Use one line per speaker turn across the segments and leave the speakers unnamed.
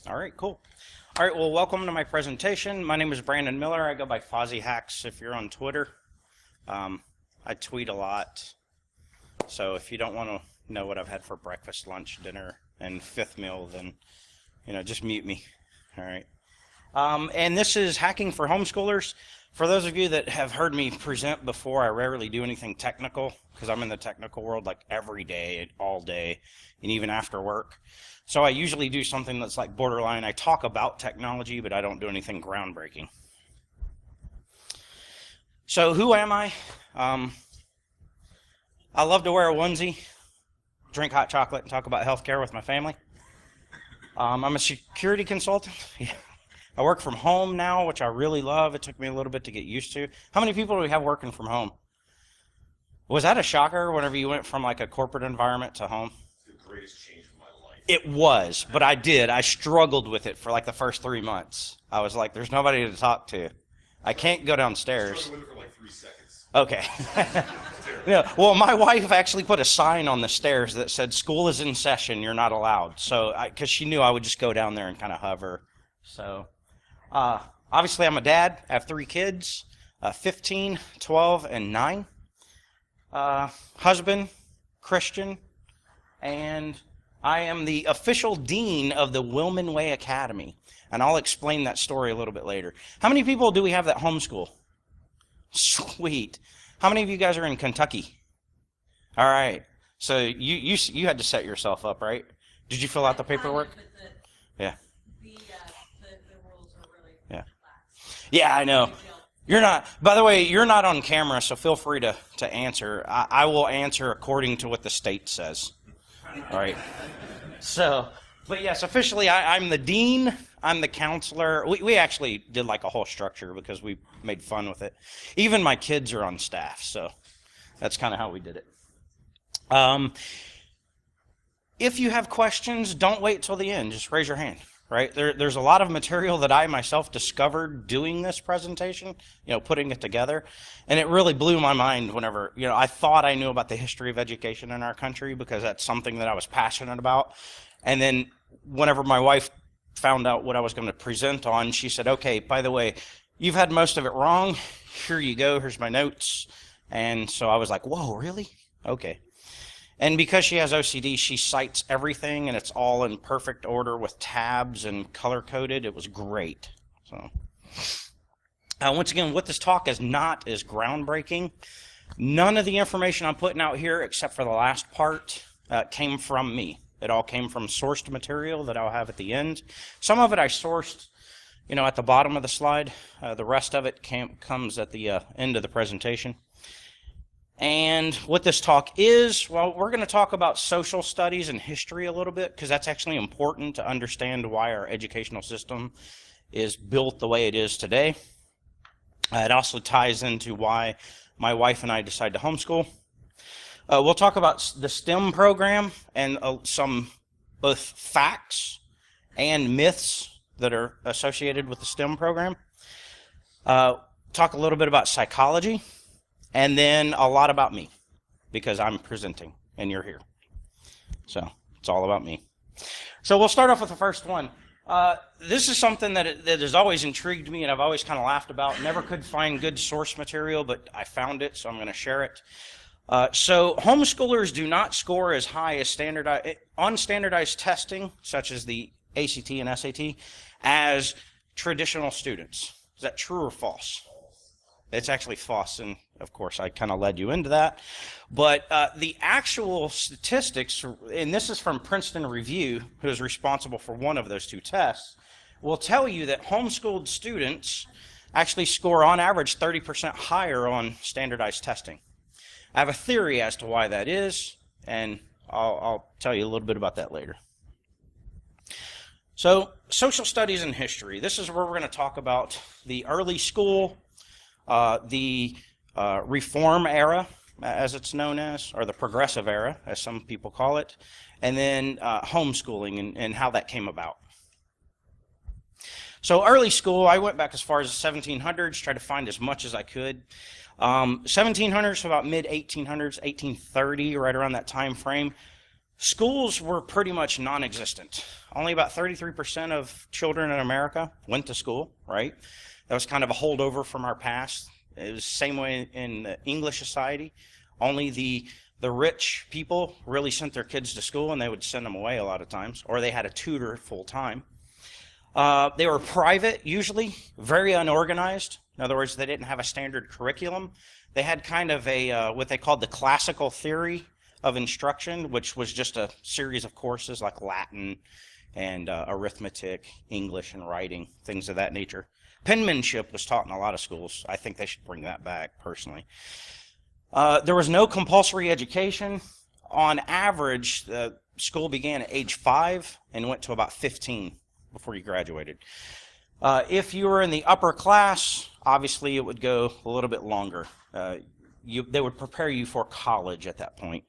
All right, cool. All right, well, welcome to my presentation. My name is Branden Miller. I go by Fozzie Hacks if you're on Twitter. I tweet a lot. So if you don't want to know what I've had for breakfast, lunch, dinner, and fifth meal, then, just mute me. All right. And this is Hacking for Homeschoolers. For those of you that have heard me present before, I rarely do anything technical because I'm in the technical world like every day, all day, and even after work. So I usually do something that's like borderline. I talk about technology, but I don't do anything groundbreaking. So who am I? I love to wear a onesie, drink hot chocolate, and talk about healthcare with my family. I'm a security consultant. I work from home now, which I really love. It took me a little bit to get used to. How many people do we have working from home? Was that a shocker whenever you went from like a corporate environment to home?
It's the greatest change of my life.
It was, but I struggled with it for like the first 3 months. I was like, there's nobody to talk to. I can't go downstairs.
I struggled with it for like 3 seconds.
Okay. Yeah. Well, my wife actually put a sign on the stairs that said, "School is in session, you're not allowed." So, because she knew I would just go down there and kind of hover. So, obviously I'm a dad. I have 3 kids, 15, 12, and 9. Husband, Christian, and I am the official dean of the Wilman Way Academy. And I'll explain that story a little bit later. How many people do we have that homeschool? Sweet. How many of you guys are in Kentucky? All right. So you had to set yourself up, right? Did you fill out the paperwork? Yeah.
The rules are really lax.
Yeah, I know. You're not, by the way, you're not on camera, so feel free to answer. I will answer according to what the state says. All right. So, but yes, officially I'm the dean. I'm the counselor. We actually did like a whole structure because we made fun with it. Even my kids are on staff, so that's kind of how we did it. If you have questions, don't wait till the end. Just raise your hand, right? There's a lot of material that I myself discovered doing this presentation, putting it together. And it really blew my mind whenever, I thought I knew about the history of education in our country because that's something that I was passionate about. And then whenever my wife found out what I was going to present on, she said, "Okay, by the way, you've had most of it wrong. Here you go. Here's my notes." And so I was like, "Whoa, really? Okay." And because she has OCD, she cites everything, and it's all in perfect order with tabs and color-coded. It was great. So, once again, what this talk is not is groundbreaking. None of the information I'm putting out here, except for the last part, came from me. It all came from sourced material that I'll have at the end. Some of it I sourced, at the bottom of the slide. The rest of it comes at the end of the presentation. And what this talk is, well, we're going to talk about social studies and history a little bit because that's actually important to understand why our educational system is built the way it is today. It also ties into why my wife and I decided to homeschool. We'll talk about the STEM program and some both facts and myths that are associated with the STEM program. Talk a little bit about psychology, and then a lot about me because I'm presenting and you're here. So it's all about me. So we'll start off with the first one. This is something that has always intrigued me and I've always kind of laughed about. Never could find good source material, but I found it, so I'm going to share it. So homeschoolers do not score as high as standardized testing, such as the ACT and SAT, as traditional students. Is that true or false? It's actually false, and of course I kind of led you into that. But the actual statistics, and this is from Princeton Review, who is responsible for one of those 2 tests, will tell you that homeschooled students actually score on average 30% higher on standardized testing. I have a theory as to why that is, and I'll tell you a little bit about that later. So, social studies and history. This is where we're going to talk about the early school, the reform era, as it's known as, or the progressive era, as some people call it, and then homeschooling and how that came about. So early school, I went back as far as the 1700s, tried to find as much as I could. 1700s to about mid-1800s, 1830, right around that time frame. Schools were pretty much non-existent. Only about 33% of children in America went to school, right? That was kind of a holdover from our past. It was the same way in the English society. Only the rich people really sent their kids to school, and they would send them away a lot of times, or they had a tutor full time. They were private, usually, very unorganized. In other words, they didn't have a standard curriculum. They had kind of a what they called the classical theory of instruction, which was just a series of courses like Latin and arithmetic, English and writing, things of that nature. Penmanship was taught in a lot of schools. I think they should bring that back, personally. There was no compulsory education. On average, the school began at age 5 and went to about 15 before you graduated. If you were in the upper class, obviously it would go a little bit longer. They would prepare you for college at that point.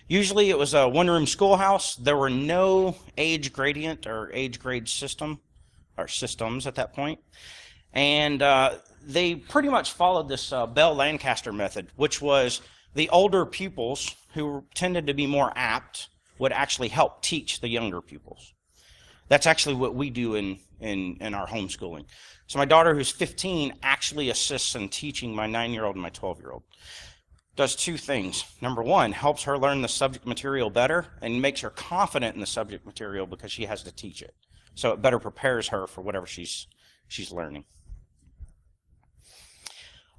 Usually it was a one-room schoolhouse. There were no age gradient or age grade systems at that point. And they pretty much followed this Bell-Lancaster method, which was the older pupils who tended to be more apt would actually help teach the younger pupils. That's actually what we do in our homeschooling. So my daughter, who's 15, actually assists in teaching my 9-year-old and my 12-year-old. Does two things. Number one, helps her learn the subject material better and makes her confident in the subject material because she has to teach it. So it better prepares her for whatever she's learning.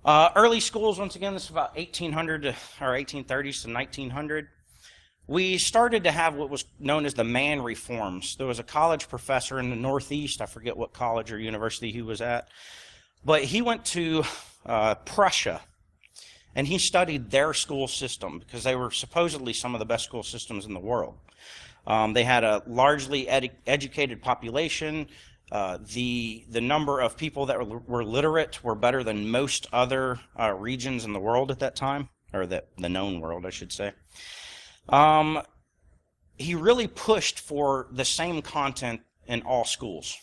Early schools, once again, this is about 1800 or 1830s to 1900. We started to have what was known as the man reforms. There was a college professor in the Northeast, I forget what college or university he was at, but he went to Prussia, and he studied their school system because they were supposedly some of the best school systems in the world. They had a largely educated population. The number of people that were literate were better than most other regions in the world at that time, or the known world, I should say. He really pushed for the same content in all schools.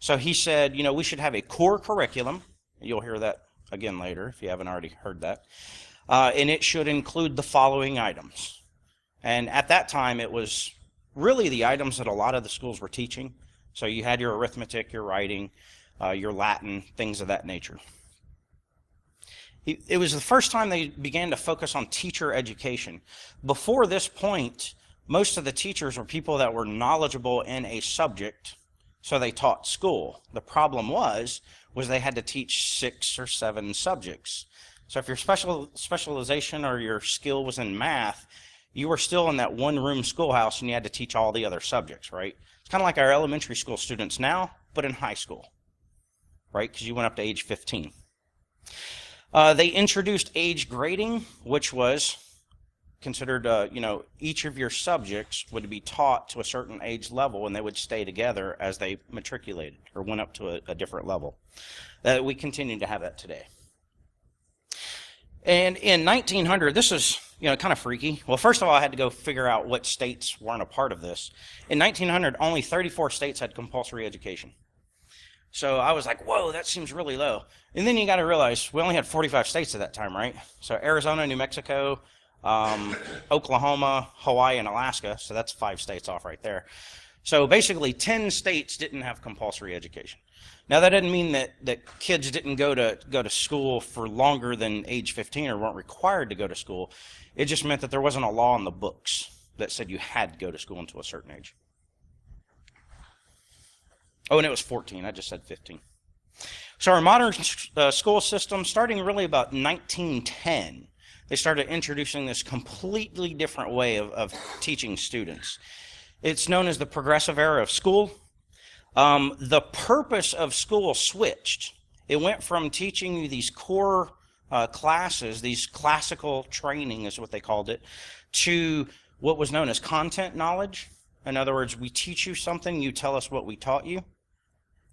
So he said, we should have a core curriculum. You'll hear that again later if you haven't already heard that. And it should include the following items. And at that time, it was really the items that a lot of the schools were teaching. So you had your arithmetic, your writing, your Latin, things of that nature. It was the first time they began to focus on teacher education. Before this point, most of the teachers were people that were knowledgeable in a subject, so they taught school. The problem was they had to teach 6 or 7 subjects. So if your specialization or your skill was in math, you were still in that one-room schoolhouse and you had to teach all the other subjects, right? It's kind of like our elementary school students now, but in high school, right? Because you went up to age 15. They introduced age grading, which was considered, each of your subjects would be taught to a certain age level, and they would stay together as they matriculated or went up to a different level. We continue to have that today. And in 1900, this is, kind of freaky. Well, first of all, I had to go figure out what states weren't a part of this. In 1900, only 34 states had compulsory education. So I was like, whoa, that seems really low. And then you got to realize we only had 45 states at that time, right? So Arizona, New Mexico, Oklahoma, Hawaii, and Alaska. So that's 5 states off right there. So basically 10 states didn't have compulsory education. Now that doesn't mean that kids didn't go to school for longer than age 15 or weren't required to go to school. It just meant that there wasn't a law in the books that said you had to go to school until a certain age. Oh, and it was 14. I just said 15. So our modern school system, starting really about 1910, they started introducing this completely different way of teaching students. It's known as the progressive era of school. The purpose of school switched. It went from teaching you these core classes, these classical training is what they called it, to what was known as content knowledge. In other words, we teach you something, you tell us what we taught you,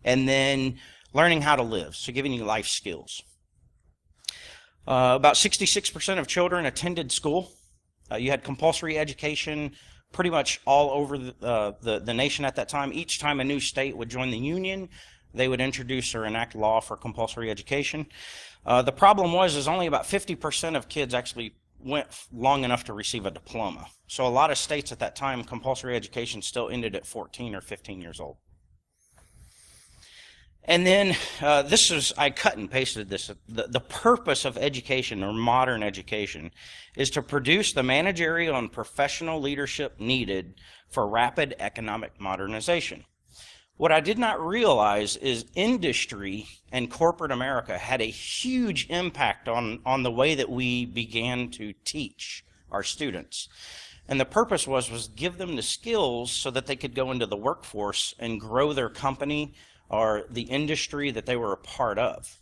and then learning how to live, so giving you life skills. About 66% of children attended school. You had compulsory education pretty much all over the nation at that time. Each time a new state would join the union, they would introduce or enact law for compulsory education. The problem was only about 50% of kids actually went long enough to receive a diploma. So a lot of states at that time, compulsory education still ended at 14 or 15 years old. And then I cut and pasted this. The purpose of education, or modern education, is to produce the managerial and professional leadership needed for rapid economic modernization. What I did not realize is industry and corporate America had a huge impact on the way that we began to teach our students. And the purpose was give them the skills so that they could go into the workforce and grow their company or the industry that they were a part of.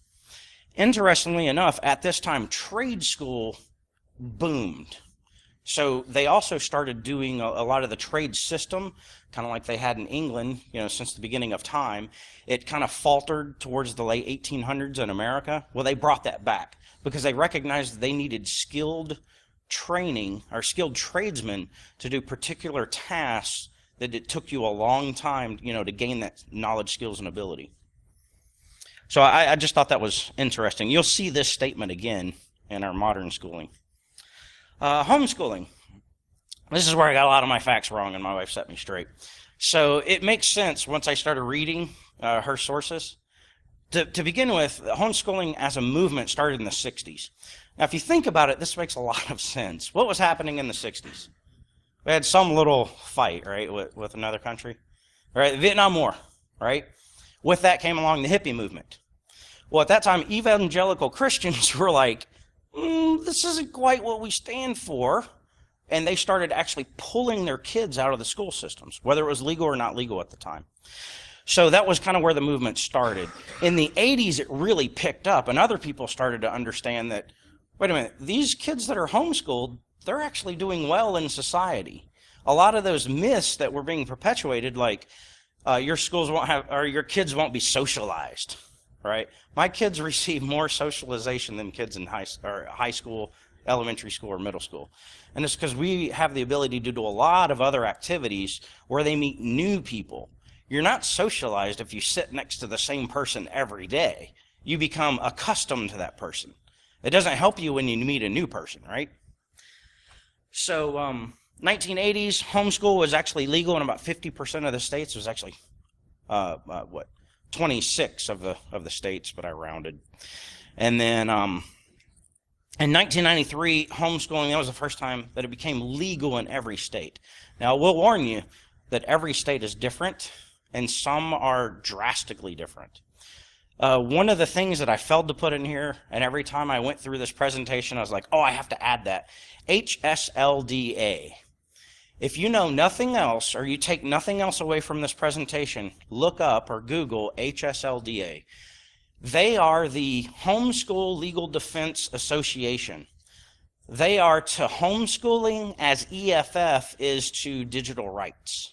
Interestingly enough, at this time, trade school boomed. So they also started doing a lot of the trade system, kind of like they had in England, since the beginning of time. It kind of faltered towards the late 1800s in America. Well, they brought that back because they recognized they needed skilled training or skilled tradesmen to do particular tasks that it took you a long time, to gain that knowledge, skills, and ability. So I just thought that was interesting. You'll see this statement again in our modern schooling. Homeschooling. This is where I got a lot of my facts wrong, and my wife set me straight. So it makes sense once I started reading her sources. To begin with, homeschooling as a movement started in the 60s. Now, if you think about it, this makes a lot of sense. What was happening in the 60s? We had some little fight, right, with another country, right? The Vietnam War, right? With that came along the hippie movement. Well, at that time, evangelical Christians were like, this isn't quite what we stand for. And they started actually pulling their kids out of the school systems, whether it was legal or not legal at the time. So that was kind of where the movement started. In the 80s, it really picked up, and other people started to understand that, wait a minute, these kids that are homeschooled, they're actually doing well in society. A lot of those myths that were being perpetuated, like your schools won't have, or your kids won't be socialized, right? My kids receive more socialization than kids in high school, elementary school, or middle school. And it's because we have the ability to do a lot of other activities where they meet new people. You're not socialized if you sit next to the same person every day. You become accustomed to that person. It doesn't help you when you meet a new person, right? So 1980s, homeschool was actually legal in about 50% of the states. It was actually, 26 of the states, but I rounded. And then in 1993, homeschooling, that was the first time that it became legal in every state. Now, I will warn you that every state is different, and some are drastically different. One of the things that I failed to put in here, and every time I went through this presentation, I was like, I have to add that. HSLDA. If you know nothing else, or you take nothing else away from this presentation, look up or Google HSLDA. They are the Homeschool Legal Defense Association. They are to homeschooling as EFF is to digital rights.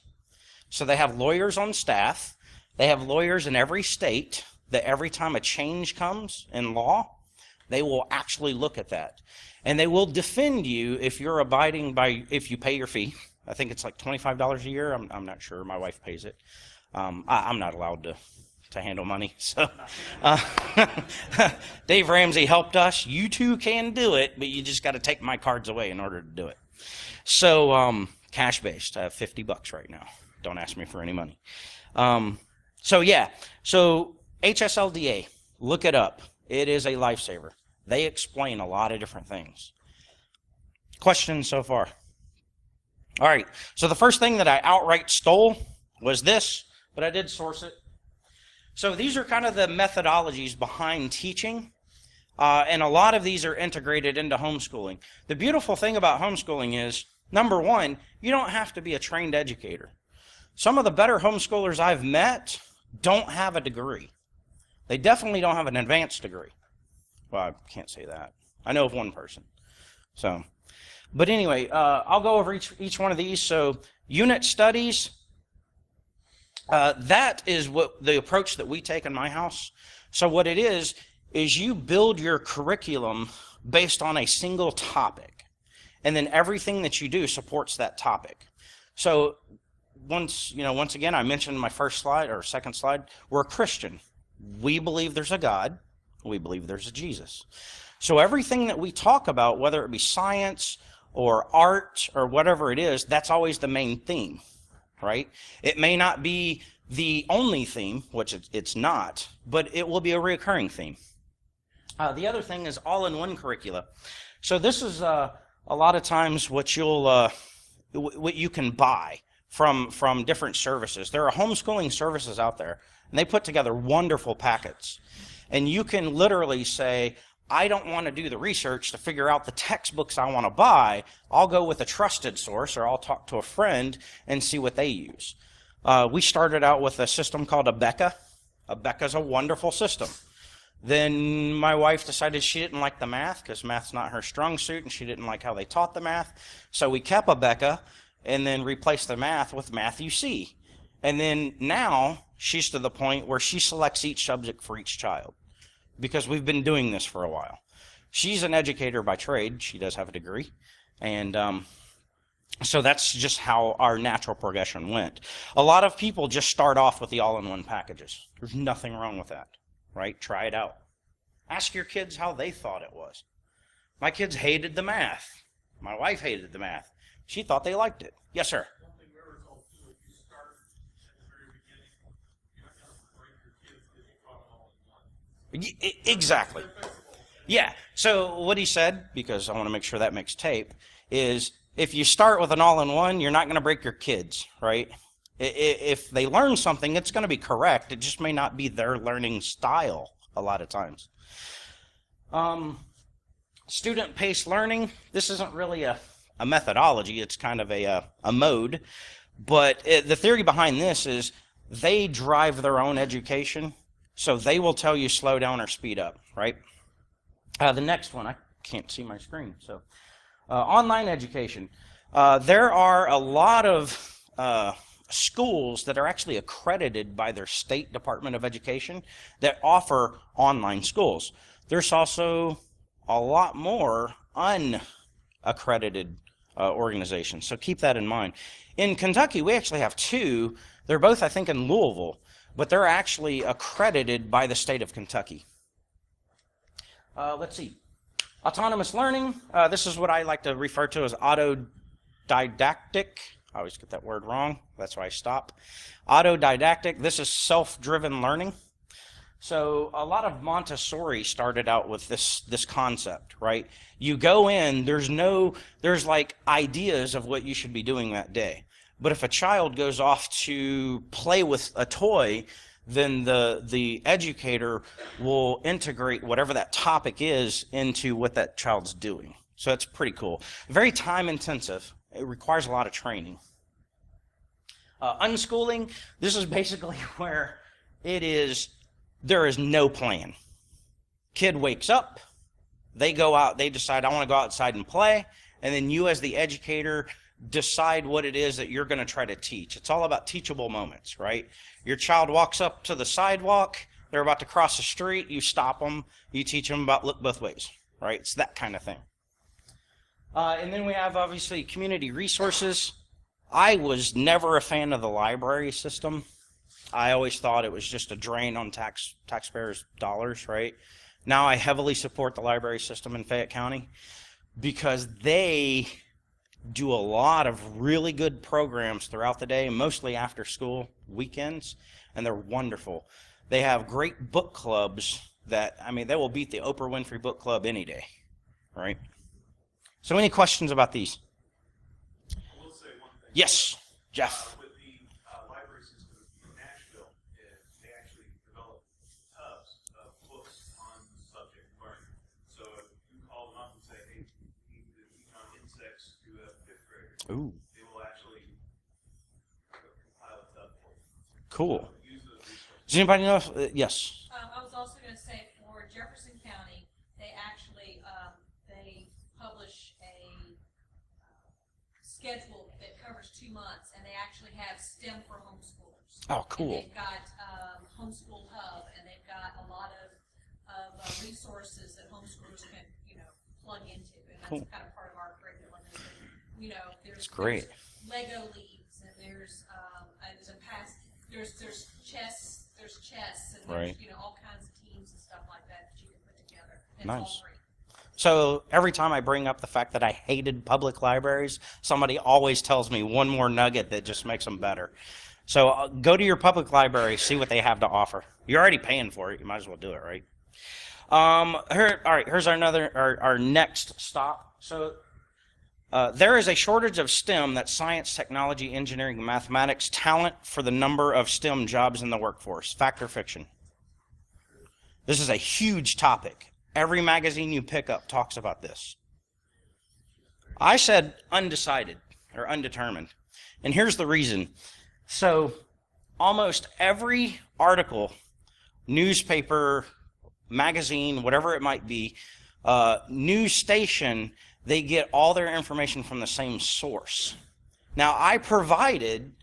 So they have lawyers on staff. They have lawyers in every state that every time a change comes in law, they will actually look at that. And they will defend you if you're abiding by, if you pay your fee. I think it's like $25 a year. I'm not sure. My wife pays it. I'm not allowed to handle money. So Dave Ramsey helped us. You too can do it, but you just got to take my cards away in order to do it. So cash-based. I have $50 right now. Don't ask me for any money. So HSLDA, look it up. It is a lifesaver. They explain a lot of different things. Questions so far? All right. So the first thing that I outright stole was this, but I did source it. So these are kind of the methodologies behind teaching, and a lot of these are integrated into homeschooling. The beautiful thing about homeschooling is, number one, you don't have to be a trained educator. Some of the better homeschoolers I've met don't have a degree. They definitely don't have an advanced degree. Well, I can't say that. I know of one person. So, but anyway, I'll go over each one of these. So unit studies, that is what the approach that we take in my house. So what it is you build your curriculum based on a single topic, and then everything that you do supports that topic. So once again, I mentioned in my first slide or second slide, we're a Christian. We believe there's a God. We believe there's a Jesus. So everything that we talk about, whether it be science or art or whatever it is, that's always the main theme, right? It may not be the only theme, which it's not, but it will be a recurring theme. The other thing is all-in-one curricula. So this is a lot of times what you can buy from different services. There are homeschooling services out there, and they put together wonderful packets. And you can literally say, I don't want to do the research to figure out the textbooks I want to buy. I'll go with a trusted source, or I'll talk to a friend and see what they use. We started out with a system called Abeka. Abeka's a wonderful system. Then my wife decided she didn't like the math because math's not her strong suit, and she didn't like how they taught the math. So we kept Abeka and then replaced the math with Math UC. And then now she's to the point where she selects each subject for each child because we've been doing this for a while. She's an educator by trade. She does have a degree. And so that's just how our natural progression went. A lot of people just start off with the all-in-one packages. There's nothing wrong with that. Right? Try it out. Ask your kids how they thought it was. My kids hated the math. My wife hated the math. She thought they liked it. Yes, sir.
One thing we were told too, if you start at the very beginning, you're not going to break your kids because you taught them all in one.
Exactly. Yeah. So what he said, because I want to make sure that makes tape, is if you start with an all-in-one, you're not going to break your kids, right? If they learn something, it's going to be correct. It just may not be their learning style a lot of times. Student-paced learning, this isn't really a methodology. It's kind of a mode. But the theory behind this is they drive their own education, so they will tell you slow down or speed up, right? The next one, I can't see my screen. So online education. There are a lot of schools that are actually accredited by their state Department of Education that offer online schools. There's also a lot more unaccredited organizations, so keep that in mind. In Kentucky, we actually have two. They're both, I think, in Louisville, but they're actually accredited by the state of Kentucky. Let's see. Autonomous learning. This is what I like to refer to as autodidactic. I always get that word wrong. That's why I stop. Autodidactic. This is self-driven learning. So a lot of Montessori started out with this concept, right? You go in, there's like ideas of what you should be doing that day. But if a child goes off to play with a toy, then the educator will integrate whatever that topic is into what that child's doing. So that's pretty cool. Very time intensive. It requires a lot of training. Unschooling, this is basically where there is no plan. Kid wakes up, they go out, they decide, I want to go outside and play, and then you as the educator decide what it is that you're going to try to teach. It's all about teachable moments, right? Your child walks up to the sidewalk, they're about to cross the street, you stop them, you teach them about look both ways, right? It's that kind of thing. And then we have, obviously, community resources. I was never a fan of the library system. I always thought it was just a drain on taxpayers' dollars, right? Now I heavily support the library system in Fayette County because they do a lot of really good programs throughout the day, mostly after school, weekends, and they're wonderful. They have great book clubs that, I mean, they will beat the Oprah Winfrey Book Club any day, right? So any questions about these?
I will say one thing.
Yes, Jeff.
With the library system in Nashville, they actually developed tubs of books on the subject learning. So if you call them up and say, hey, we need to teach on insects to a fifth grader,
Ooh,
they will actually compile a tub for you.
cool.
So use those resources.
Does anybody know if, yes?
I was also going to say for Jefferson County, they actually they publish a schedule that covers 2 months, and they actually have STEM for homeschoolers.
Oh, cool.
And they've got Homeschool Hub, and they've got a lot of resources that homeschoolers can, plug into, and that's
Cool.
kind of part of our curriculum. There's
great.
There's Lego leagues, and there's chess, and
Right.
there's all kinds of teams and stuff like that you can put together. And
Nice.
It's all free.
So every time I bring up the fact that I hated public libraries, somebody always tells me one more nugget that just makes them better. So go to your public library, see what they have to offer. You're already paying for it. You might as well do it, right? All right, here's our next stop. So there is a shortage of STEM, that's science, technology, engineering, mathematics, talent for the number of STEM jobs in the workforce. Fact or fiction? This is a huge topic. Every magazine you pick up talks about this. I said undecided or undetermined. And here's the reason. So almost every article, newspaper, magazine, whatever it might be, news station, they get all their information from the same source. Now, I provided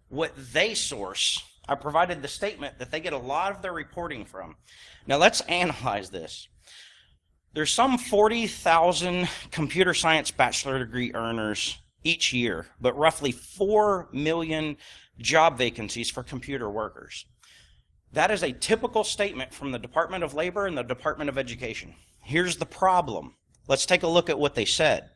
what they source. I provided the statement that they get a lot of their reporting from. Now, let's analyze this. There's some 40,000 computer science bachelor degree earners each year, but roughly 4 million job vacancies for computer workers. That is a typical statement from the Department of Labor and the Department of Education. Here's the problem. Let's take a look at what they said.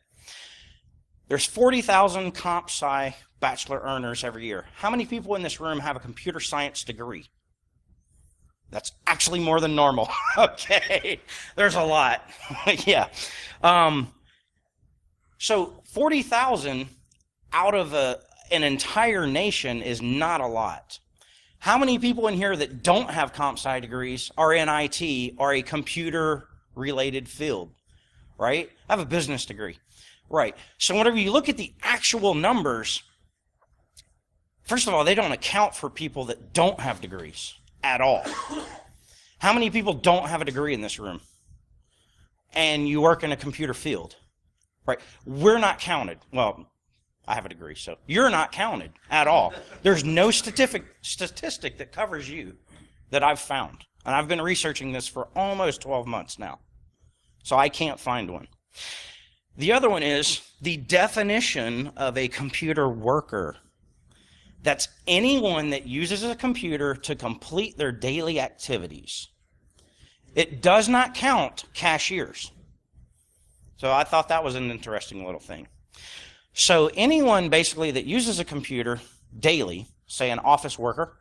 There's 40,000 comp sci bachelor earners every year. How many people in this room have a computer science degree? That's actually more than normal. Okay, there's a lot. Yeah. So 40,000 out of an entire nation is not a lot. How many people in here that don't have comp sci degrees are in IT or a computer-related field, right? I have a business degree, right? So whenever you look at the actual numbers, first of all, they don't account for people that don't have degrees at all. How many people don't have a degree in this room? And you work in a computer field, right? We're not counted. Well, I have a degree, so you're not counted at all. There's no statistic that covers you that I've found. And I've been researching this for almost 12 months now. So I can't find one. The other one is the definition of a computer worker. That's anyone that uses a computer to complete their daily activities. It does not count cashiers. So I thought that was an interesting little thing. So anyone basically that uses a computer daily, say an office worker,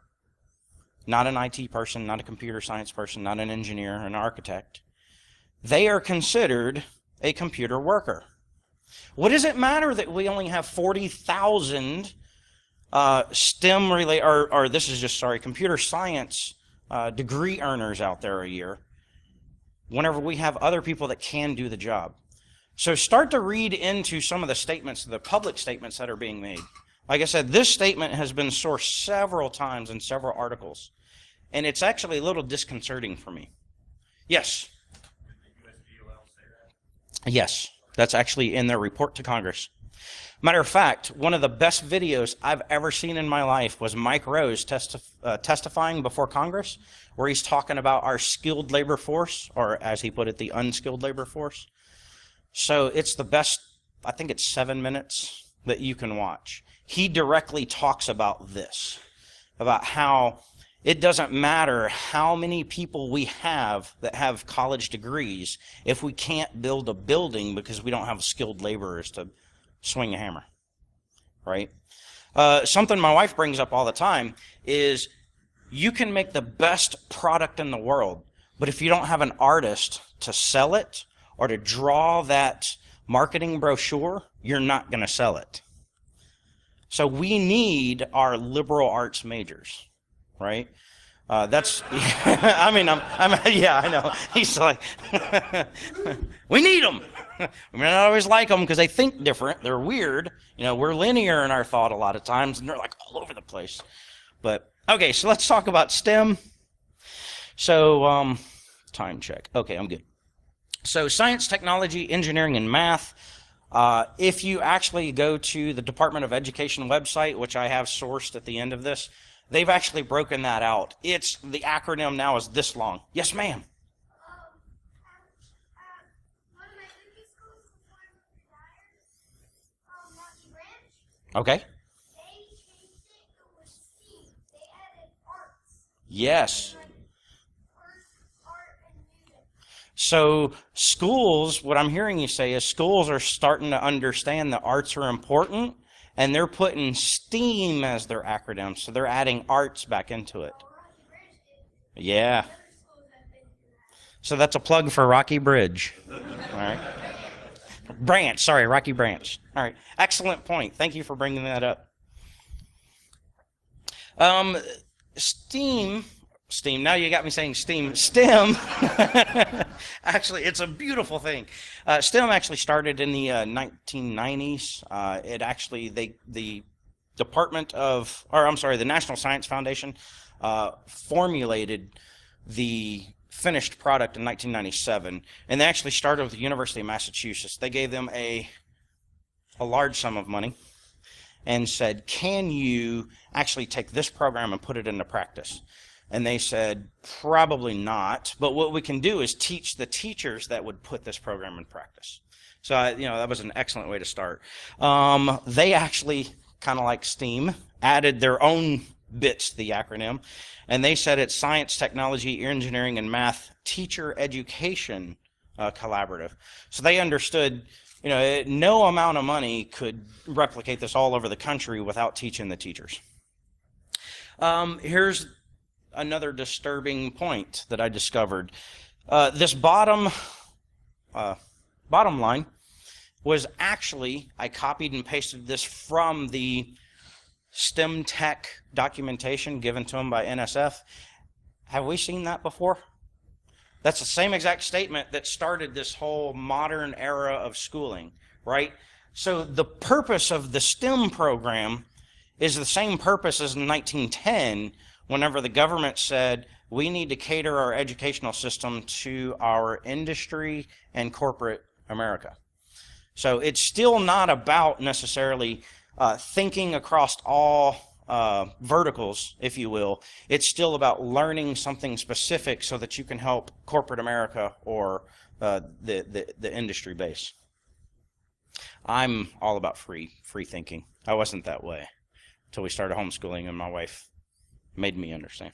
not an IT person, not a computer science person, not an engineer, an architect, they are considered a computer worker. What does it matter that we only have 40,000 STEM related, or this is just, computer science degree earners out there a year, whenever we have other people that can do the job? So start to read into some of the statements, the public statements that are being made. Like I said, this statement has been sourced several times in several articles, and it's actually a little disconcerting for me. Yes? Yes, that's actually in their report to Congress. Matter of fact, one of the best videos I've ever seen in my life was Mike Rose testifying before Congress, where he's talking about our skilled labor force, or as he put it, the unskilled labor force. So it's the best, I think it's 7 minutes that you can watch. He directly talks about this, about how it doesn't matter how many people we have that have college degrees if we can't build a building because we don't have skilled laborers to swing a hammer, right? Something my wife brings up all the time is you can make the best product in the world, but if you don't have an artist to sell it or to draw that marketing brochure, you're not going to sell it. So we need our liberal arts majors, right? That's, I mean, yeah, I know. He's like, we need them. We may not always like them because they think different. They're weird. You know, we're linear in our thought a lot of times, and they're like all over the place. But, okay, so let's talk about STEM. So, time check. Okay, I'm good. So, science, technology, engineering, and math. If you actually go to the Department of Education website, which I have sourced at the end of this, they've actually broken that out. It's, the acronym now is this long. Yes, ma'am. Okay. Yes. So schools, what I'm hearing you say is schools are starting to understand that arts are important, and they're putting STEAM as their acronym. So they're adding arts back into it. Yeah. So that's a plug for Rocky Bridge. All right. Branch, sorry, Rocky Branch. All right. Excellent point. Thank you for bringing that up. STEAM, now you got me saying STEM, actually, it's a beautiful thing. STEM actually started in the 1990s. The National Science Foundation formulated the finished product in 1997, and they actually started with the University of Massachusetts. They gave them a large sum of money and said, can you actually take this program and put it into practice? And they said, probably not, but what we can do is teach the teachers that would put this program in practice. So, that was an excellent way to start. They actually, kind of like STEAM, added their own bits to the acronym, and they said it's Science, Technology, Engineering, and Math Teacher Education Collaborative. So they understood, no amount of money could replicate this all over the country without teaching the teachers. Here's another disturbing point that I discovered. This bottom line was actually, I copied and pasted this from the STEM Tech documentation given to them by NSF. Have we seen that before? That's the same exact statement that started this whole modern era of schooling, right? So the purpose of the STEM program is the same purpose as in 1910, whenever the government said, we need to cater our educational system to our industry and corporate America. So it's still not about necessarily thinking across all verticals, if you will. It's still about learning something specific so that you can help corporate America or the industry base. I'm all about free thinking. I wasn't that way until we started homeschooling, and my wife made me understand.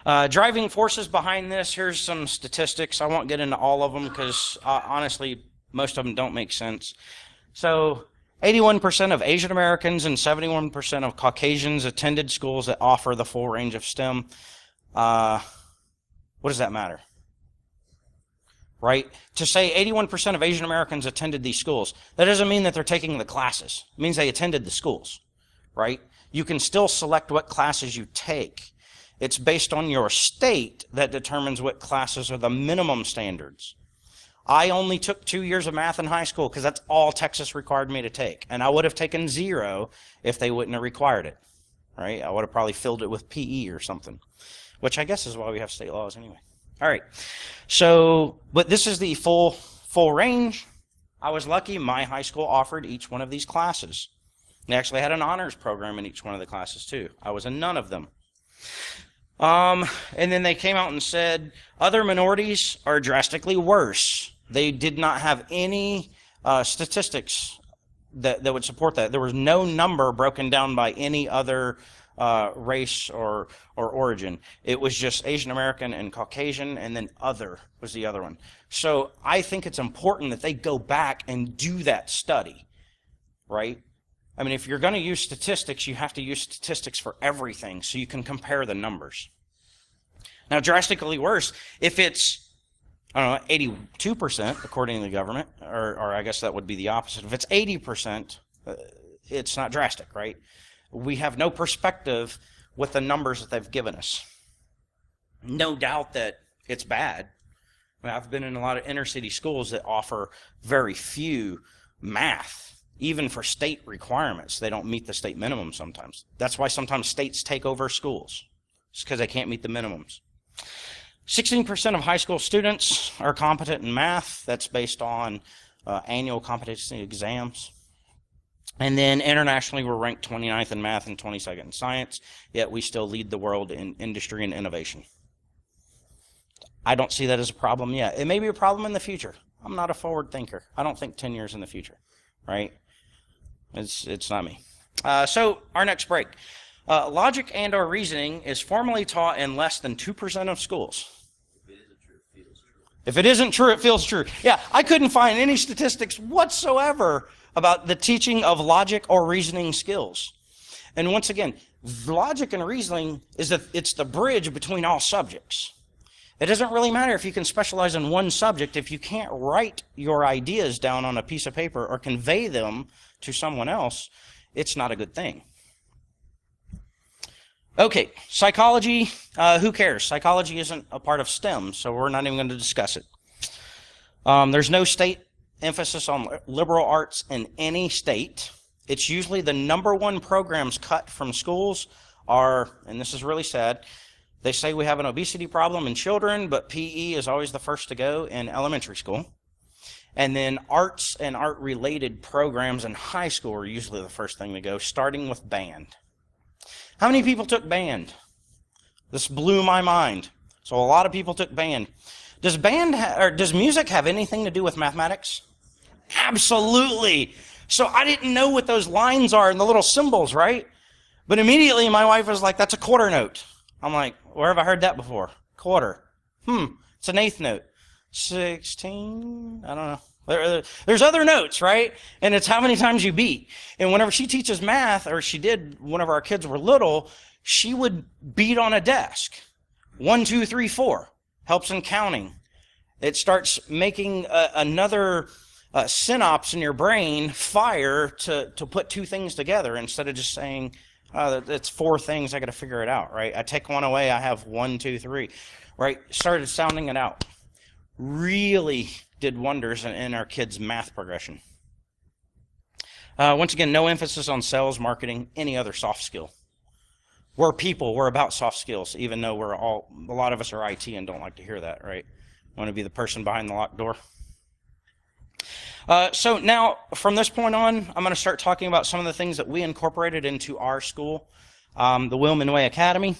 Driving forces behind this, here's some statistics. I won't get into all of them because honestly, most of them don't make sense. So 81% of Asian Americans and 71% of Caucasians attended schools that offer the full range of STEM. What does that matter? Right? To say 81% of Asian Americans attended these schools, that doesn't mean that they're taking the classes. It means they attended the schools, right? You can still select what classes you take. It's based on your state that determines what classes are the minimum standards. I only took 2 years of math in high school because that's all Texas required me to take. And I would have taken 0 if they wouldn't have required it, right? I would have probably filled it with PE or something, which I guess is why we have state laws anyway. All right. So, but this is the full range. I was lucky. My high school offered each one of these classes. They actually had an honors program in each one of the classes too. I was in none of them. And then they came out and said other minorities are drastically worse. They did not have any statistics that would support that. There was no number broken down by any other race or origin. It was just Asian American and Caucasian, and then other was the other one. So I think it's important that they go back and do that study, right? I mean, if you're going to use statistics, you have to use statistics for everything so you can compare the numbers. Now, drastically worse, if it's, 82%, according to the government, or I guess that would be the opposite. If it's 80%, it's not drastic, right? We have no perspective with the numbers that they've given us. No doubt that it's bad. I mean, I've been in a lot of inner city schools that offer very few math. Even for state requirements, they don't meet the state minimum sometimes. That's why sometimes states take over schools. It's because they can't meet the minimums. 16% of high school students are competent in math. That's based on annual competency exams. And then internationally, we're ranked 29th in math and 22nd in science, yet we still lead the world in industry and innovation. I don't see that as a problem yet. It may be a problem in the future. I'm not a forward thinker. I don't think 10 years in the future, right? It's not me. So our next break. Logic and or reasoning is formally taught in less than 2% of schools. If it isn't true, it feels true. Yeah, I couldn't find any statistics whatsoever about the teaching of logic or reasoning skills. And once again, logic and reasoning is that it's the bridge between all subjects. It doesn't really matter if you can specialize in one subject. If you can't write your ideas down on a piece of paper or convey them to someone else, it's not a good thing. Okay, psychology, who cares? Psychology isn't a part of STEM, so we're not even going to discuss it. There's no state emphasis on liberal arts in any state. It's usually the number one programs cut from schools are, and this is really sad, they say we have an obesity problem in children, but PE is always the first to go in elementary school. And then arts and art-related programs in high school are usually the first thing to go, starting with band. How many people took band? This blew my mind. So a lot of people took band. Does music have anything to do with mathematics? Absolutely. So I didn't know what those lines are and the little symbols, right? But immediately my wife was like, that's a quarter note. I'm like, where have I heard that before? Quarter. It's an eighth note. 16? I don't know. There's other notes, right? And it's how many times you beat. And whenever she teaches math, or she did whenever our kids were little, she would beat on a desk. 1, 2, 3, 4. Helps in counting. It starts making another synapse in your brain fire to put two things together instead of just saying, it's 4 things, I got to figure it out, right? I take one away, I have 1, 2, 3, right? Started sounding it out. Really did wonders in our kids' math progression. Once again, no emphasis on sales, marketing, any other soft skill. We're people, we're about soft skills, even though a lot of us are IT and don't like to hear that, right? Want to be the person behind the locked door? So now, from this point on, I'm going to start talking about some of the things that we incorporated into our school, the Wilman Way Academy.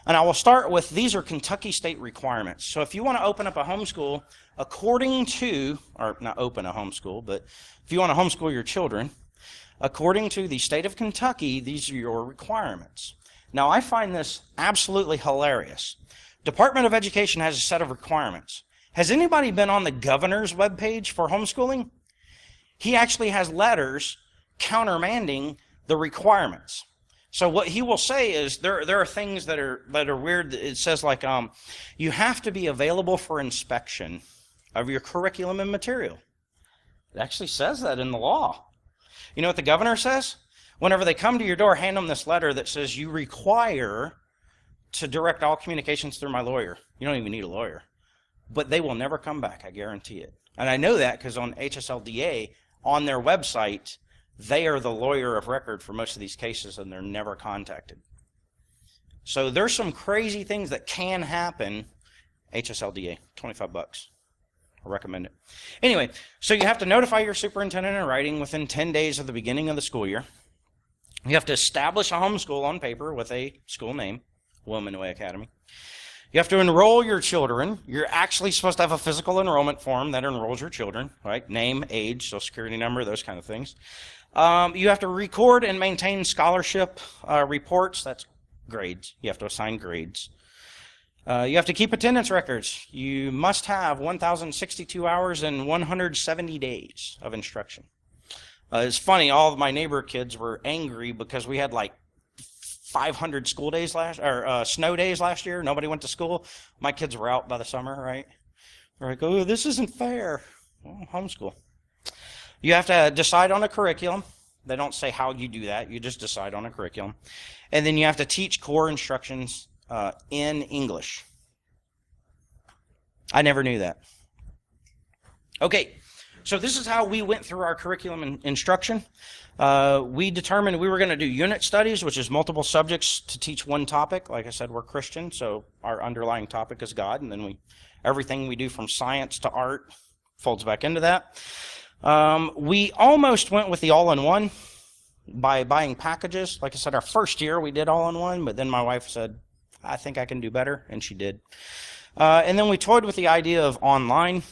And I will start with, these are Kentucky state requirements. So if you want to open up a homeschool, according to, or not open a homeschool, but if you want to homeschool your children, according to the state of Kentucky, these are your requirements. Now, I find this absolutely hilarious. Department of Education has a set of requirements. Has anybody been on the governor's webpage for homeschooling? He actually has letters countermanding the requirements. So what he will say is there are things that are weird. It says like you have to be available for inspection of your curriculum and material. It actually says that in the law. You know what the governor says? Whenever they come to your door, hand them this letter that says you require to direct all communications through my lawyer. You don't even need a lawyer. But they will never come back, I guarantee it. And I know that because on HSLDA, on their website, they are the lawyer of record for most of these cases, and they're never contacted. So there's some crazy things that can happen. HSLDA, $25. I recommend it. Anyway, so you have to notify your superintendent in writing within 10 days of the beginning of the school year. You have to establish a homeschool on paper with a school name, Wilman Way Academy. You have to enroll your children. You're actually supposed to have a physical enrollment form that enrolls your children, right? Name, age, social security number, those kind of things. You have to record and maintain scholarship reports. That's grades. You have to assign grades. You have to keep attendance records. You must have 1,062 hours and 170 days of instruction. It's funny, all of my neighbor kids were angry because we had like 500 snow days last year. Nobody went to school. My kids were out by the summer, right? They're like, oh, this isn't fair. Well, homeschool. You have to decide on a curriculum. They don't say how you do that. You just decide on a curriculum. And then you have to teach core instructions in English. I never knew that. Okay, so this is how we went through our curriculum and instruction. We determined we were going to do unit studies, which is multiple subjects to teach one topic. Like I said, we're Christian, so our underlying topic is God, and then everything we do from science to art folds back into that. We almost went with the all-in-one by buying packages. Like I said, our first year we did all-in-one, but then my wife said, I think I can do better, and she did. And then we toyed with the idea of online,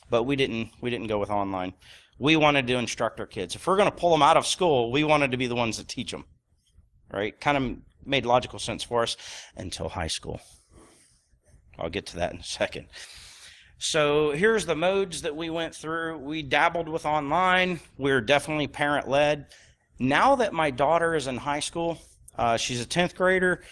but we didn't go with online. We wanted to instruct our kids. If we're going to pull them out of school, we wanted to be the ones that teach them, right? Kind of made logical sense for us until high school. I'll get to that in a second. So here's the modes that we went through. We dabbled with online. We're definitely parent-led. Now that my daughter is in high school, she's a 10th grader,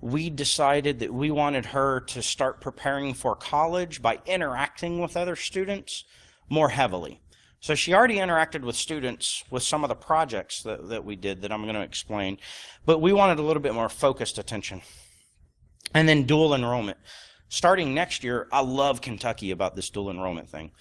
we decided that we wanted her to start preparing for college by interacting with other students more heavily. So she already interacted with students with some of the projects that we did that I'm going to explain, but we wanted a little bit more focused attention. And then dual enrollment. Starting next year, I love Kentucky about this dual enrollment thing.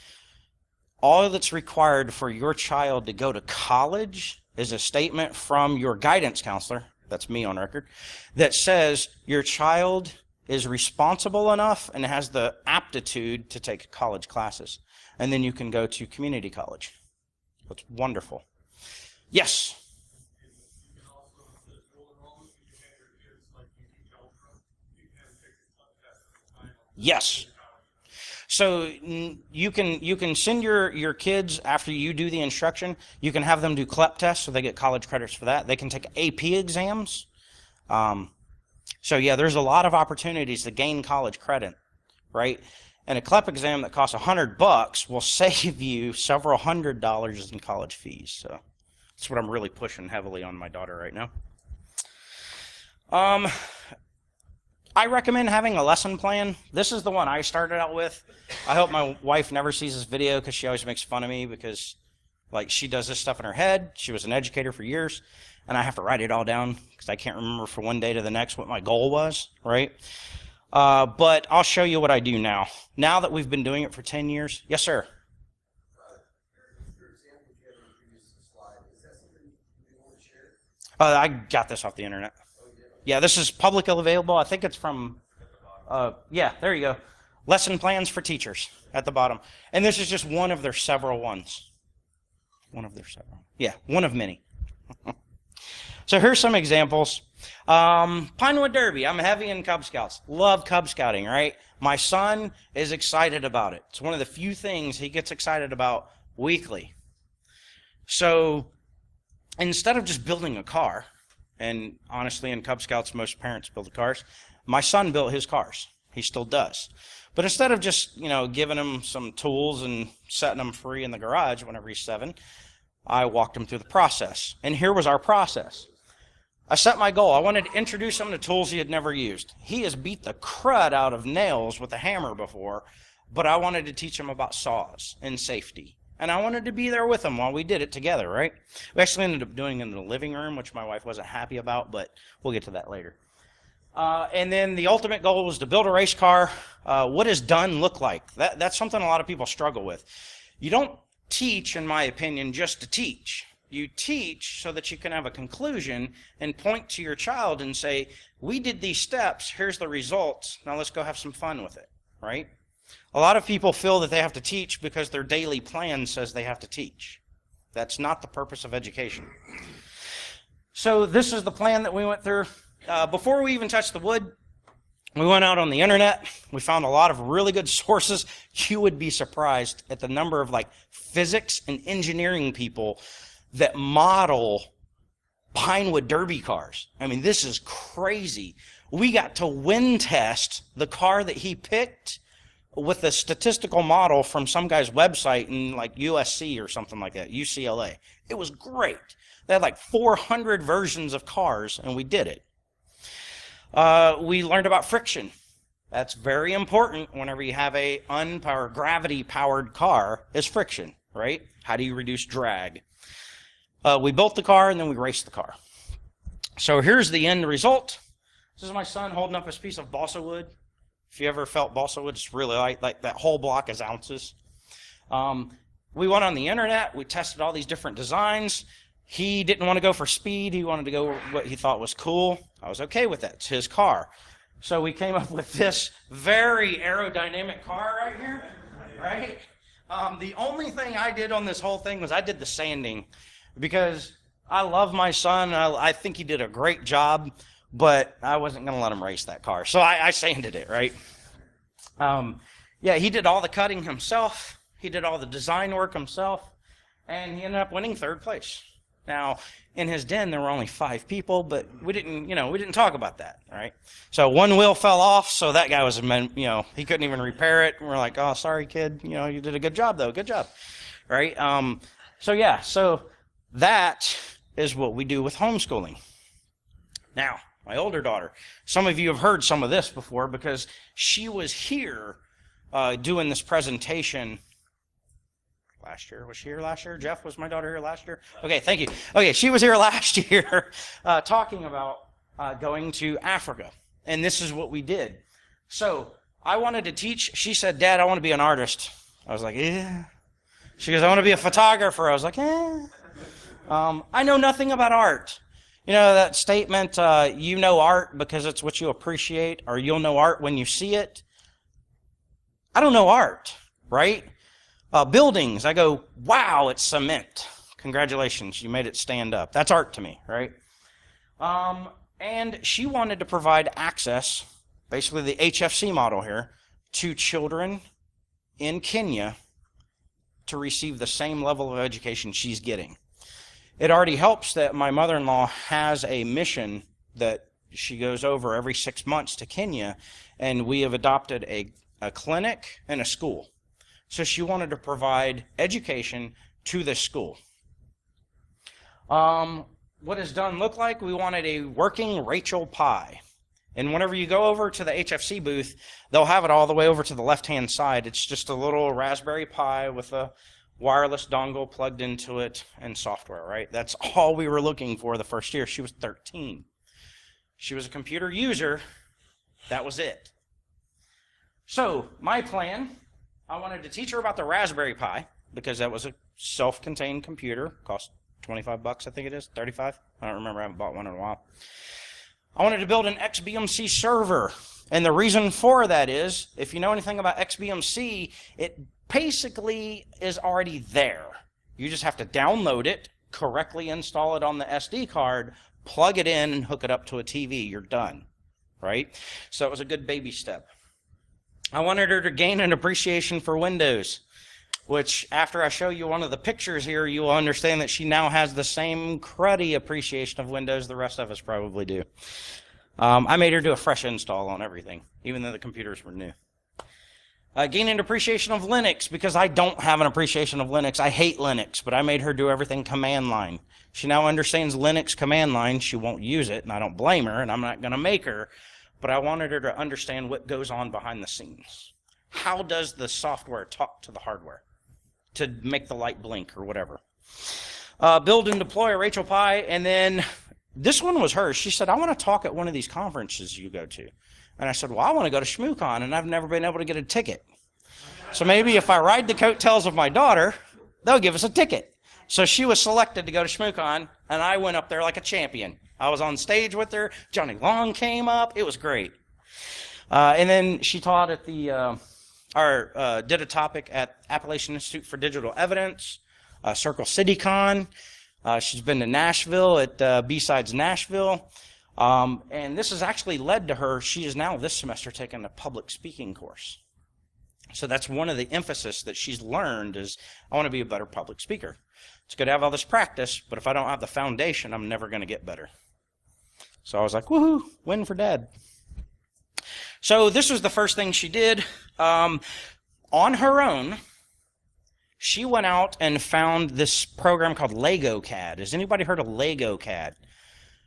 All that's required for your child to go to college is a statement from your guidance counselor, that's me on record, that says your child is responsible enough and has the aptitude to take college classes. And then you can go to community college. That's wonderful. Yes? Yes. So you can send your kids after you do the instruction. You can have them do CLEP tests, so they get college credits for that. They can take AP exams. So yeah, there's a lot of opportunities to gain college credit, right? And a CLEP exam that costs $100 will save you several $100s in college fees. So that's what I'm really pushing heavily on my daughter right now. I recommend having a lesson plan. This is the one I started out with. I hope my wife never sees this video because she always makes fun of me because like she does this stuff in her head. She was an educator for years, and I have to write it all down because I can't remember from one day to the next what my goal was, right? But I'll show you what I do now. Now that we've been doing it for 10 years. Yes, sir. I got this off the internet. Yeah, this is publicly available. I think it's from, yeah, there you go. Lesson plans for teachers at the bottom. And this is just one of their several ones. One of their several. Yeah, one of many. So here's some examples. Pinewood Derby. I'm heavy in Cub Scouts. Love Cub Scouting, right? My son is excited about it. It's one of the few things he gets excited about weekly. So instead of just building a car, and honestly, in Cub Scouts, most parents build cars. My son built his cars. He still does. But instead of just, giving him some tools and setting him free in the garage whenever he's 7, I walked him through the process. And here was our process. I set my goal. I wanted to introduce him to tools he had never used. He has beat the crud out of nails with a hammer before, but I wanted to teach him about saws and safety. And I wanted to be there with him while we did it together, right? We actually ended up doing it in the living room, which my wife wasn't happy about, but we'll get to that later. And then the ultimate goal was to build a race car. What does done look like? That's something a lot of people struggle with. You don't teach, in my opinion, just to teach. You teach so that you can have a conclusion and point to your child and say, we did these steps, here's the results, now let's go have some fun with it, right? A lot of people feel that they have to teach because their daily plan says they have to teach. That's not the purpose of education. So this is the plan that we went through. Before we even touched the wood, we went out on the internet. We found a lot of really good sources. You would be surprised at the number of physics and engineering people that model Pinewood Derby cars. I mean, this is crazy. We got to wind test the car that he picked with a statistical model from some guy's website in USC or something like that, UCLA. It was great. They had 400 versions of cars, and we did it. We learned about friction. That's very important whenever you have a unpowered, gravity-powered car, is friction, right? How do you reduce drag? We built the car, and then we raced the car. So here's the end result. This is my son holding up his piece of balsa wood. If you ever felt balsa wood, it's really light. That whole block is ounces. We went on the internet. We tested all these different designs. He didn't want to go for speed. He wanted to go what he thought was cool. I was okay with that. It's his car. So we came up with this very aerodynamic car right here, right? The only thing I did on this whole thing was I did the sanding because I love my son. I think he did a great job. But I wasn't going to let him race that car. So I sanded it, right? Yeah, he did all the cutting himself. He did all the design work himself. And he ended up winning 3rd place. Now, in his den, there were only 5 people, but we didn't talk about that, right? So one wheel fell off, so that guy was, he couldn't even repair it. And we're like, oh, sorry, kid. You did a good job, though. Good job, right? So that is what we do with homeschooling. Now, my older daughter, some of you have heard some of this before because she was here doing this presentation last year. Was she here last year? Jeff, was my daughter here last year? Okay, thank you. Okay, she was here last year talking about going to Africa. And this is what we did. So I wanted to teach. She said, Dad, I want to be an artist. I was like, yeah. She goes, I want to be a photographer. I was like, eh. I know nothing about art. That statement, you know art because it's what you appreciate, or you'll know art when you see it. I don't know art, right? Buildings, I go, wow, it's cement. Congratulations, you made it stand up. That's art to me, right? And she wanted to provide access, basically the HFC model here, to children in Kenya to receive the same level of education she's getting. It already helps that my mother-in-law has a mission that she goes over every 6 months to Kenya, and we have adopted a clinic and a school. So she wanted to provide education to this school. What does done look like? We wanted a working Rachel pie. And whenever you go over to the HFC booth, they'll have it all the way over to the left-hand side. It's just a little Raspberry Pi with a wireless dongle plugged into it and software, right? That's all we were looking for the first year. She was 13. She was a computer user. That was it. So my plan, I wanted to teach her about the Raspberry Pi because that was a self-contained computer. Cost $25, I think it is, 35. I don't remember. I haven't bought one in a while. I wanted to build an XBMC server. And the reason for that is, if you know anything about XBMC, it basically is already there. You just have to download it, correctly install it on the SD card, plug it in, and hook it up to a TV. You're done, right? So it was a good baby step. I wanted her to gain an appreciation for Windows, which after I show you one of the pictures here, you will understand that she now has the same cruddy appreciation of Windows the rest of us probably do. I made her do a fresh install on everything, even though the computers were new. Gain an appreciation of Linux, because I don't have an appreciation of Linux. I hate Linux, but I made her do everything command line. She now understands Linux command line. She won't use it, and I don't blame her, and I'm not going to make her, but I wanted her to understand what goes on behind the scenes. How does the software talk to the hardware to make the light blink or whatever? Build and deploy a Rachel Pi, and then this one was hers. She said, I want to talk at one of these conferences you go to. And I said, well, I want to go to ShmooCon, and I've never been able to get a ticket. So maybe if I ride the coattails of my daughter, they'll give us a ticket. So she was selected to go to ShmooCon, and I went up there like a champion. I was on stage with her. Johnny Long came up. It was great. And then she taught at did a topic at Appalachian Institute for Digital Evidence, Circle City Con. She's been to Nashville at B-Sides Nashville. And this has actually led to her, she is now this semester taking a public speaking course. So that's one of the emphasis that she's learned is, I want to be a better public speaker. It's good to have all this practice, but if I don't have the foundation, I'm never going to get better. So I was like, woohoo, win for Dad. So this was the first thing she did. On her own, she went out and found this program called Lego CAD. Has anybody heard of Lego CAD?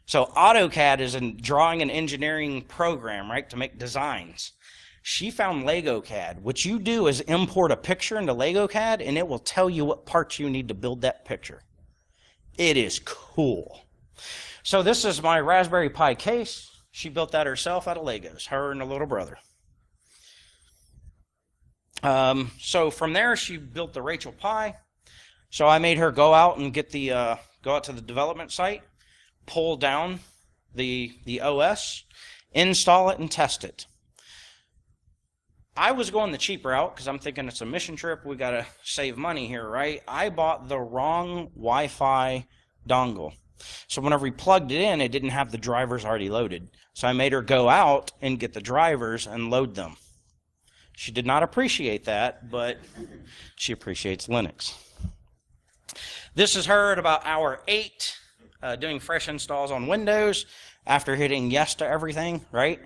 So AutoCAD is a drawing and engineering program, right, to make designs. She found Lego CAD. What you do is import a picture into Lego CAD, and it will tell you what parts you need to build that picture. It is cool. So this is my Raspberry Pi case. She built that herself out of Legos, her and a little brother. So from there, she built the Rachel Pi. So I made her go out and get go out to the development site, pull down the OS, install it, and test it. I was going the cheap route because I'm thinking it's a mission trip. We got to save money here, right? I bought the wrong Wi-Fi dongle. So whenever we plugged it in, it didn't have the drivers already loaded. So I made her go out and get the drivers and load them. She did not appreciate that, but she appreciates Linux. This is her at about hour 8, doing fresh installs on Windows after hitting yes to everything, right?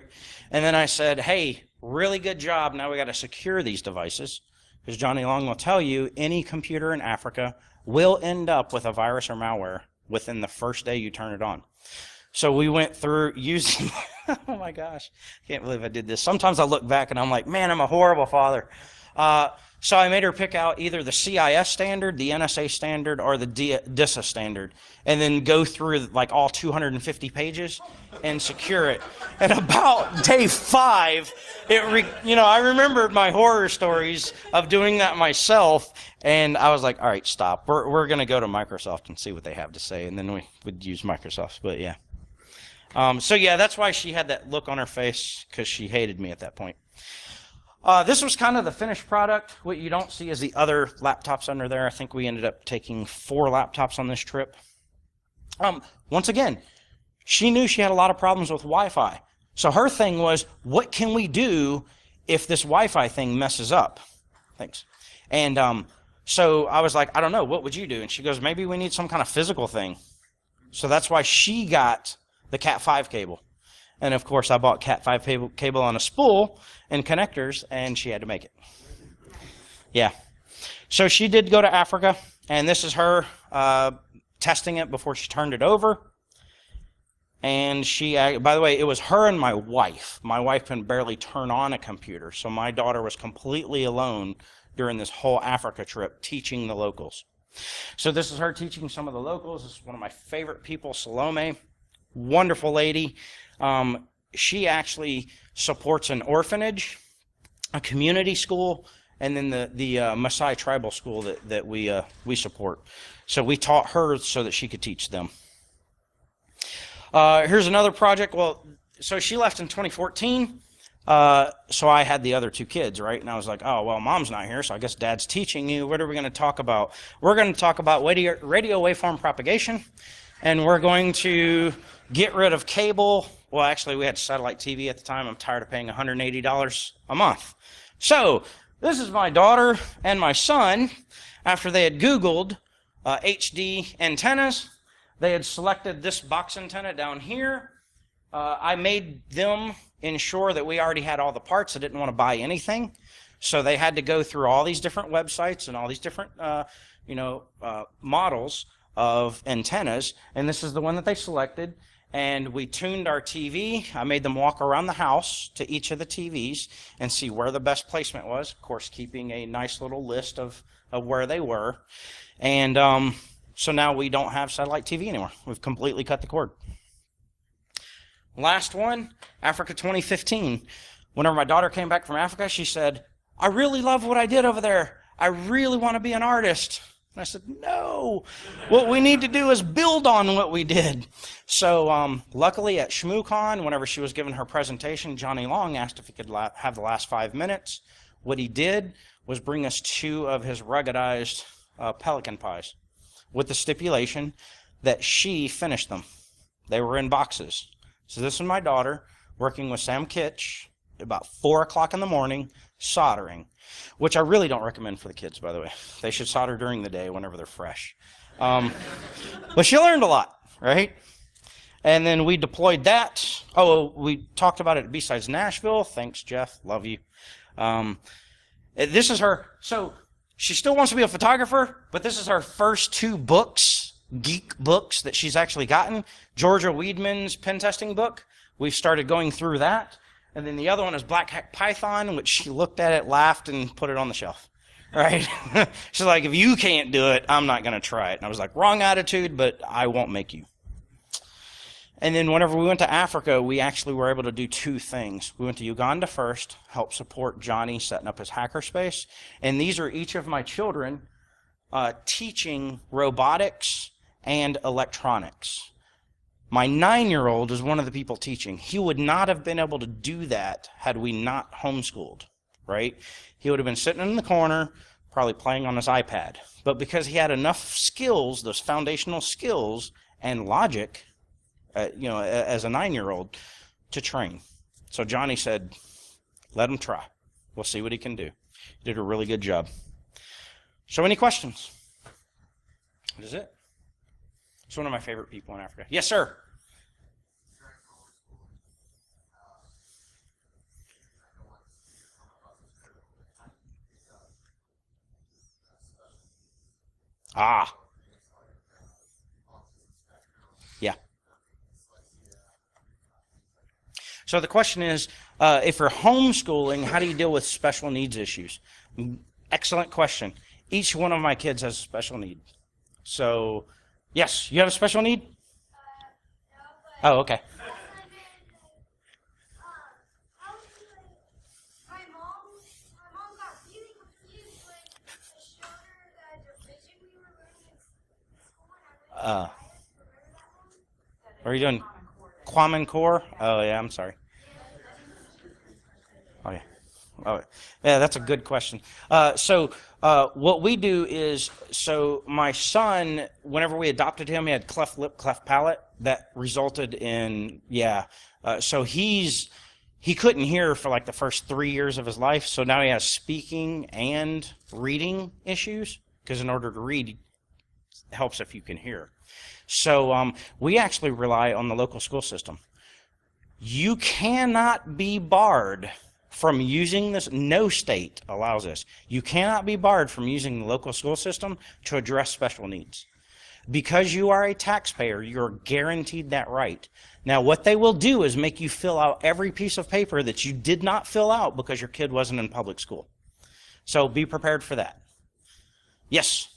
And then I said, hey, really good job. Now we got to secure these devices, because Johnny Long will tell you any computer in Africa will end up with a virus or malware within the first day you turn it on. So we went through using, oh my gosh, can't believe I did this. Sometimes I look back and I'm like, man, I'm a horrible father. So I made her pick out either the CIS standard, the NSA standard, or the DISA standard, and then go through like all 250 pages and secure it. And about day 5, I remembered my horror stories of doing that myself, and I was like, all right, stop. We're going to go to Microsoft and see what they have to say, and then we would use Microsoft, but yeah. So yeah, that's why she had that look on her face, because she hated me at that point. This was kind of the finished product. What you don't see is the other laptops under there. I think we ended up taking 4 laptops on this trip. Once again, she knew she had a lot of problems with Wi-Fi. So her thing was, what can we do if this Wi-Fi thing messes up? Thanks. And so I was like, I don't know, what would you do? And she goes, maybe we need some kind of physical thing. So that's why she got the Cat5 cable. And of course, I bought Cat5 cable on a spool and connectors, and she had to make it. Yeah. So she did go to Africa, and this is her testing it before she turned it over. And she, by the way, it was her and my wife. My wife can barely turn on a computer, so my daughter was completely alone during this whole Africa trip teaching the locals. So this is her teaching some of the locals. This is one of my favorite people, Salome. Wonderful lady. She actually supports an orphanage, a community school, and then the Maasai tribal school that we support. So we taught her so that she could teach them. Here's another project. Well, so she left in 2014. So I had the other 2 kids, right? And I was like, oh, well, mom's not here, so I guess dad's teaching you. What are we going to talk about? We're going to talk about radio waveform propagation, and we're going to get rid of cable. Well, actually, we had satellite TV at the time. I'm tired of paying $180 a month. So this is my daughter and my son. After they had Googled HD antennas, they had selected this box antenna down here. I made them ensure that we already had all the parts. I didn't want to buy anything. So they had to go through all these different websites and all these different models of antennas. And this is the one that they selected. And we tuned our TV. I made them walk around the house to each of the TVs and see where the best placement was. Of course, keeping a nice little list of where they were. And so now we don't have satellite TV anymore. We've completely cut the cord. Last one, Africa 2015. Whenever my daughter came back from Africa, she said, I really love what I did over there. I really want to be an artist. And I said, no, what we need to do is build on what we did. So luckily at ShmooCon, whenever she was giving her presentation, Johnny Long asked if he could have the last 5 minutes. What he did was bring us 2 of his ruggedized pelican pies with the stipulation that she finished them. They were in boxes. So this is my daughter working with Sam Kitch about 4 o'clock in the morning, soldering, which I really don't recommend for the kids, by the way. They should solder during the day whenever they're fresh. But she learned a lot, right? And then we deployed that. Oh, we talked about it at B-Sides Nashville. Thanks, Jeff. Love you. This is her. So she still wants to be a photographer, but this is her first 2 books, geek books, that she's actually gotten. Georgia Weidman's pen testing book. We've started going through that. And then the other one is Black Hat Python, which she looked at it, laughed, and put it on the shelf. Right? She's like, if you can't do it, I'm not going to try it. And I was like, wrong attitude, but I won't make you. And then whenever we went to Africa, we actually were able to do 2 things. We went to Uganda first, help support Johnny setting up his hackerspace. And these are each of my children teaching robotics and electronics. My 9-year-old is one of the people teaching. He would not have been able to do that had we not homeschooled, right? He would have been sitting in the corner, probably playing on his iPad. But because he had enough skills, those foundational skills and logic, as a 9-year-old, to train. So Johnny said, let him try. We'll see what he can do. He did a really good job. So any questions? Is it? It's one of my favorite people in Africa. Yes, sir. Ah. Yeah. So the question is, if you're homeschooling, how do you deal with special needs issues? Excellent question. Each one of my kids has a special need. So, yes, you have a special need? Oh, okay. Are you doing Common Core? Oh, yeah, I'm sorry. Oh, yeah. Oh, yeah, that's a good question. What we do is, so my son, whenever we adopted him, he had cleft lip, cleft palate. That resulted in, so he couldn't hear for like the first 3 years of his life. So now he has speaking and reading issues, because in order to read, it helps if you can hear. So we actually rely on the local school system. You cannot be barred from using this. No state allows this. You cannot be barred from using the local school system to address special needs. Because you are a taxpayer, you're guaranteed that right. Now, what they will do is make you fill out every piece of paper that you did not fill out because your kid wasn't in public school. So be prepared for that. Yes?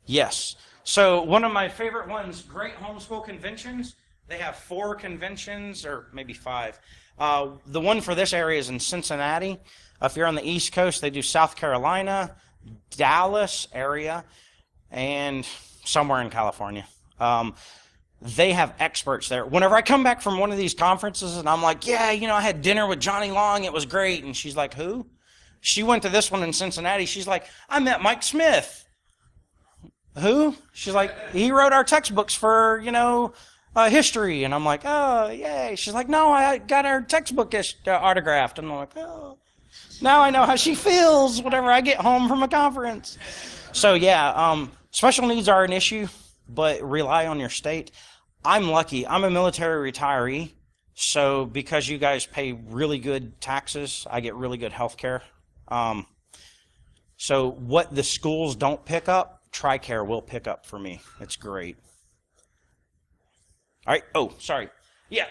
Yes. So one of my favorite ones, Great Homeschool Conventions. They have 4 conventions, or maybe 5. The one for this area is in Cincinnati. If you're on the East Coast, they do South Carolina, Dallas area, and somewhere in California. They have experts there. Whenever I come back from one of these conferences and I'm like, yeah, I had dinner with Johnny Long, it was great. And she's like, who? She went to this one in Cincinnati. She's like, I met Mike Smith. Who? She's like, he wrote our textbooks for, history. And I'm like, oh, yay. She's like, no, I got our textbook autographed. And I'm like, oh, now I know how she feels whenever I get home from a conference. So, special needs are an issue, but rely on your state. I'm lucky. I'm a military retiree. So because you guys pay really good taxes, I get really good health care. So what the schools don't pick up, TRICARE will pick up for me. It's great. All right. Oh, sorry. Yeah.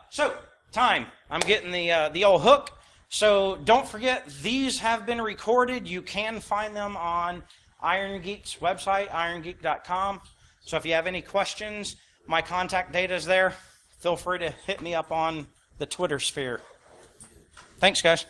So time. I'm getting the old hook. So don't forget, these have been recorded. You can find them on Iron Geek's website, irongeek.com. So if you have any questions, my contact data is there. Feel free to hit me up on the Twitter sphere. Thanks, guys.